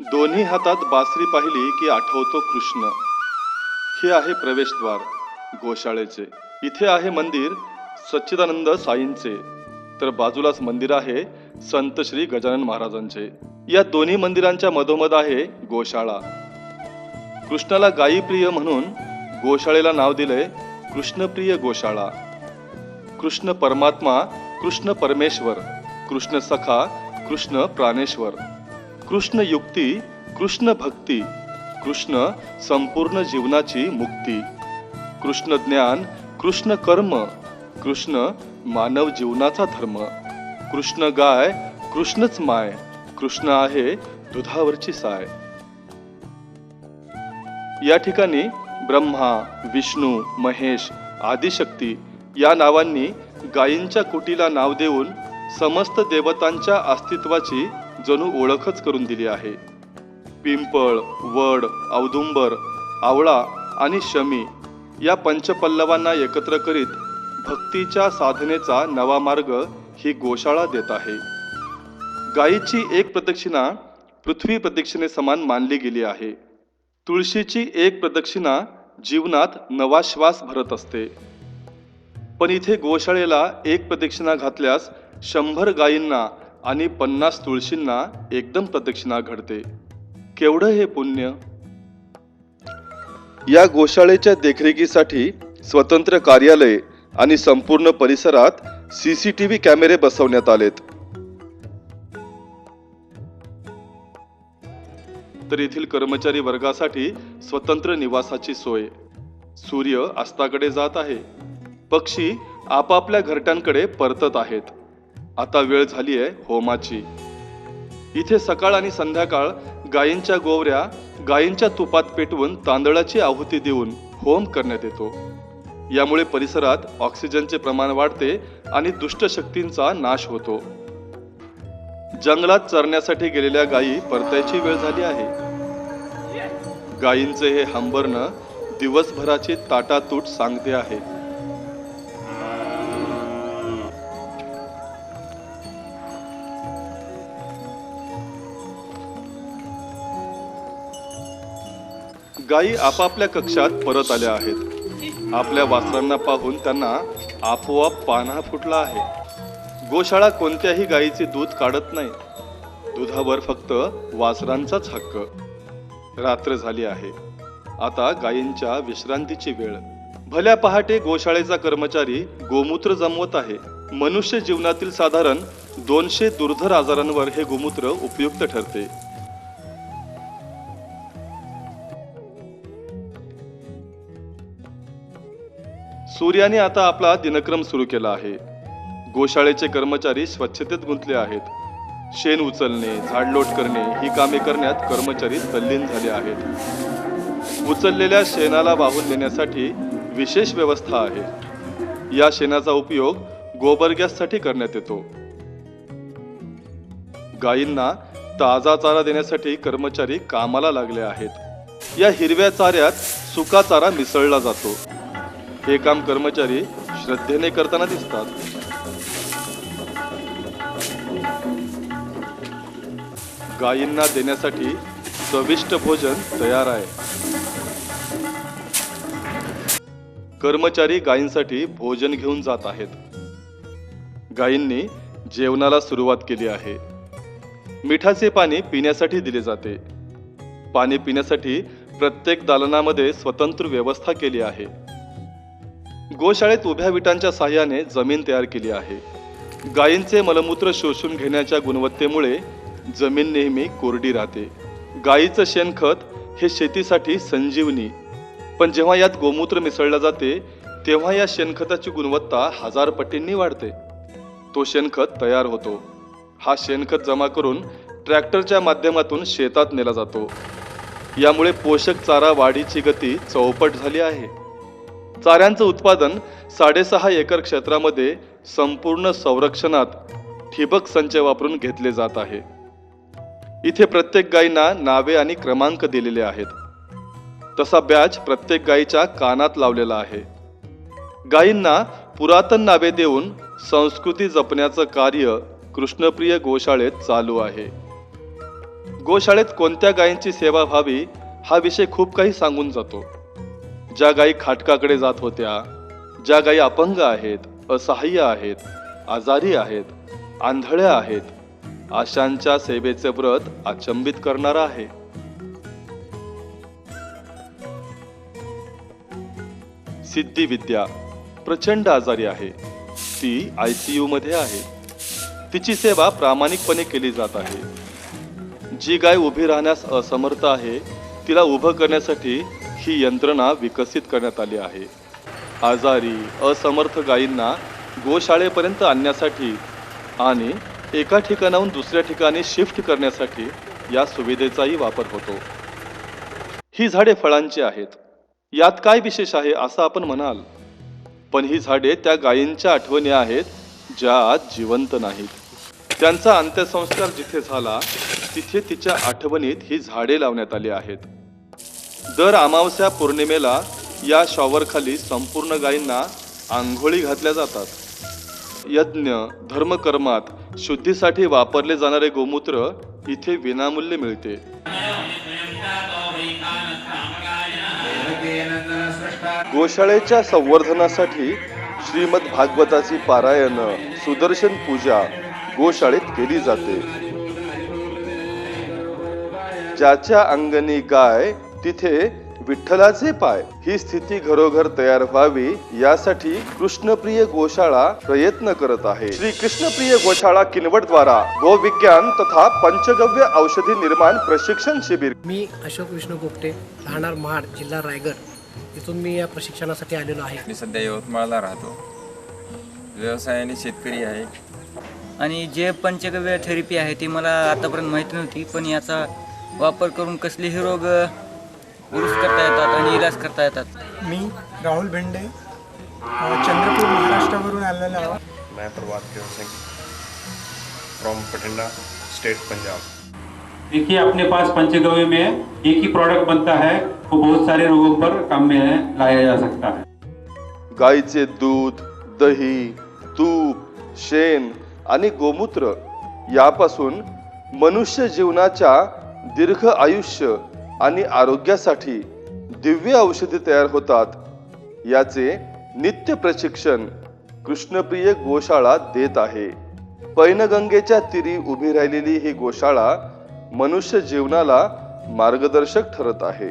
दोन्ही हातात बासरी पाहिली की आठवतो कृष्ण. हे आहे प्रवेशद्वार गोशाळेचे. इथे आहे मंदिर सच्चिदानंद साईंचे, तर बाजूलाच मंदिर आहे संत श्री गजानन महाराजांचे. या दोन्ही मंदिरांच्या मधोमध आहे गोशाळा. कृष्णाला गायी प्रिय म्हणून गोशाळेला नाव दिलंय कृष्णप्रिय गोशाळा. कृष्ण परमात्मा, कृष्ण परमेश्वर, कृष्ण सखा, कृष्ण प्राणेश्वर, कृष्ण युक्ती, कृष्ण भक्ती, कृष्ण संपूर्ण जीवनाची मुक्ती, कृष्ण ज्ञान, कृष्ण कर्म, कृष्ण मानव जीवनाचा धर्म, कृष्ण गाय, कृष्णच माय, कृष्ण आहे दुधावरची साय. या ठिकाणी ब्रह्मा, विष्णू, महेश, आदिशक्ती या नावांनी गायींच्या कुटीला नाव देऊन समस्त देवतांच्या अस्तित्वाची जणू ओळखच करून दिली आहे. पिंपळ, वड, औदुंबर, आवळा आणि शमी या पंचपल्लवांना एकत्र करीत भक्तीच्या साधनेचा नवा मार्ग ही गोशाळा देत आहे. गायीची एक प्रदक्षिणा पृथ्वी प्रदक्षिणे समान मानली गेली आहे. तुळशीची एक प्रदक्षिणा जीवनात नवा श्वास भरत असते. पण इथे गोशाळेला एक प्रदक्षिणा घातल्यास 100 गायींना आणि 50 तुळशींना एकदम प्रदक्षिणा घडते. केवढं हे पुण्य! या गोशाळेच्या देखरेखीसाठी स्वतंत्र कार्यालय आणि संपूर्ण परिसरात CCTV कॅमेरे बसवण्यात आलेत. तर येथील कर्मचारी वर्गासाठी स्वतंत्र निवासाची सोय. सूर्य अस्ताकडे जात आहे. पक्षी आपापल्या घरट्यांकडे परतत आहेत. आता वेळ झाली आहे होमाची. इथे सकाळ आणि संध्याकाळ गायींच्या गोवऱ्या गायींच्या तुपात पेटवून तांदळाची आहुती देऊन होम करण्यात येतो. यामुळे परिसरात ऑक्सिजनचे प्रमाण वाढते आणि दुष्ट शक्तींचा नाश होतो. जंगलात चरण्यासाठी गेलेल्या गायी परतायची वेळ झाली आहे. गायींचे हे हंबरणं दिवसभराची ताटातूट सांगते आहे. गायी आपापल्या कक्षात परत आल्या आहेत. आपल्या वासरांना पाहून त्यांना आपोआप पान्हा फुटला आहे. गोशाळा कोणत्याही गायीचे दूध काढत नाही. दुधावर फक्त वासरांचाच हक्क. रात्र झाली आहे. आता गायींच्या विश्रांतीची वेळ. भल्या पहाटे गोशाळेचा कर्मचारी गोमूत्र जमवत आहे. मनुष्य जीवनातील साधारण 200 दुर्धर आजारांवर हे गोमूत्र उपयुक्त ठरते. सूर्याने आता आपला दिनक्रम सुरू केला आहे. गोशाळेचे कर्मचारी स्वच्छतेत गुंतले आहेत. शेण उचलणे, झाडलोट करणे ही कामे करण्यात कर्मचारी तल्लीन झाले आहेत. उचललेल्या शेणाला वाहून नेण्यासाठी विशेष व्यवस्था आहे. या शेणाचा उपयोग गोबर गॅससाठी करण्यात येतो. गायींना ताजा चारा देण्यासाठी कर्मचारी कामाला लागले आहेत. या हिरव्या चाऱ्यात सुका चारा मिसळला जातो. हे काम कर्मचारी श्रद्धेने करताना दिसतात. गायींना देण्यासाठी चविष्ट भोजन तयार आहे. कर्मचारी गायींसाठी भोजन घेऊन जात आहेत. गायींनी जेवणाला सुरुवात केली आहे. मिठाचे पाणी पिण्यासाठी दिले जाते. पाणी पिण्यासाठी प्रत्येक दालनामध्ये स्वतंत्र व्यवस्था केली आहे. गोशाळेत उभ्या विटांच्या साहाय्याने जमीन तयार केली आहे. गायींचे मलमूत्र शोषून घेण्याच्या गुणवत्तेमुळे जमीन नेहमी कोरडी राहते. गायीचं शेणखत हे शेतीसाठी संजीवनी. पण जेव्हा यात गोमूत्र मिसळले जाते तेव्हा या शेणखताची गुणवत्ता 1000 पटींनी वाढते. तो शेणखत तयार होतो. हा शेणखत जमा करून ट्रॅक्टरच्या माध्यमातून शेतात नेला जातो. यामुळे पोषक चारा वाढीची गती चौपट झाली आहे. चाऱ्यांचं उत्पादन 6.5 एकर क्षेत्रामध्ये संपूर्ण संरक्षणात ठिबक संच वापरून घेतले जात आहे. इथे प्रत्येक गायींना नावे आणि क्रमांक दिलेले आहेत. तसा बॅच प्रत्येक गायीच्या कानात लावलेला आहे. गायींना पुरातन नावे देऊन संस्कृती जपण्याचं कार्य कृष्णप्रिय गोशाळेत चालू आहे. गोशाळेत कोणत्या गायींची सेवा व्हावी हा विषय खूप काही सांगून जातो. ज्या गायी खाटकाकडे जात होत्या, ज्या गायी अपंग आहेत, असहाय्य आहेत, आजारी आहेत, आंधळ्या आहेत, अशांच्या सेवेचे व्रत अचंबित करणार आहे. सिद्धी विद्या प्रचंड आजारी आहे. ती ICU मध्ये आहे. तिची सेवा प्रामाणिकपणे केली जात आहे. जी गाय उभी राहण्यास असमर्थ आहे, तिला उभं करण्यासाठी ही यंत्रणा विकसित करण्यात आली आहे. आजारी असमर्थ गायींना गोशाळेपर्यंत आणण्यासाठी आणि एका ठिकाणाहून दुसऱ्या ठिकाणी शिफ्ट करण्यासाठी या सुविधेचाही वापर होतो. ही झाडे फळांची आहेत. यात काय विशेष आहे असं आपण म्हणाल, पण ही झाडे त्या गायींच्या आठवणी आहेत ज्या आज जिवंत नाहीत. त्यांचा अंत्यसंस्कार जिथे झाला तिथे तिच्या आठवणीत ही झाडे लावण्यात आली आहेत. दर अमावस्या पौर्णिमेला या शॉवरखाली संपूर्ण गायींना आंघोळी घातल्या जातात. यज्ञ धर्मकर्मात शुद्धीसाठी वापरले जाणारे गोमूत्र इथे विनामूल्य मिळते. गोशाळेच्या संवर्धनासाठी श्रीमद भागवताची पारायण, सुदर्शन पूजा गोशाळेत केली जाते. ज्याच्या अंगणी गाय तिथे विठ्ठलाचे पाय ही स्थिती घरोघर तयार व्हावी यासाठी कृष्णप्रिय गोशाळा प्रयत्न करत आहे. श्री कृष्णप्रिय गोशाळा किनवट द्वारा गो विज्ञान तथा पंचगव्य औषधी निर्माण प्रशिक्षण शिबिर. मी अशोक विष्णू गोपटे, राहणार महाड, जिल्हा रायगड. इथून मी या प्रशिक्षणासाठी आलेलो आहे. मी सध्या यवतमाळला राहतो. व्यवसायाने शेतकरी आहे. आणि जे पंचगव्य थेरपी आहे ती मला आतापर्यंत माहिती नव्हती, पण याचा वापर करून कसलेही रोग दुरुस्त करता येतात आणि इलाज करता येतात. मी राहुल भेंडे, चंद्रपूर महाराष्ट्रावरून आलेलो आहे. मैं प्रभात केवल सिंह फ्रॉम बठिंडा स्टेट पंजाब. देखिए, अपने पास पंचगव्य में एक ही प्रोडक्ट बनता है, वो बहुत सारे रोगों पर काम में लाया जा सकता है. गाईचे दूध, दही, तूप, शेण आणि गोमूत्र यापासून मनुष्य जीवनाच्या दीर्घ आयुष्य आणि आरोग्यासाठी दिव्य औषधी तयार होतात. याचे नित्य प्रशिक्षण कृष्णप्रिय गोशाळा देत आहे. पैनगंगेच्या तीरी उभी राहिलेली ही गोशाळा मनुष्य जीवनाला मार्गदर्शक ठरत आहे.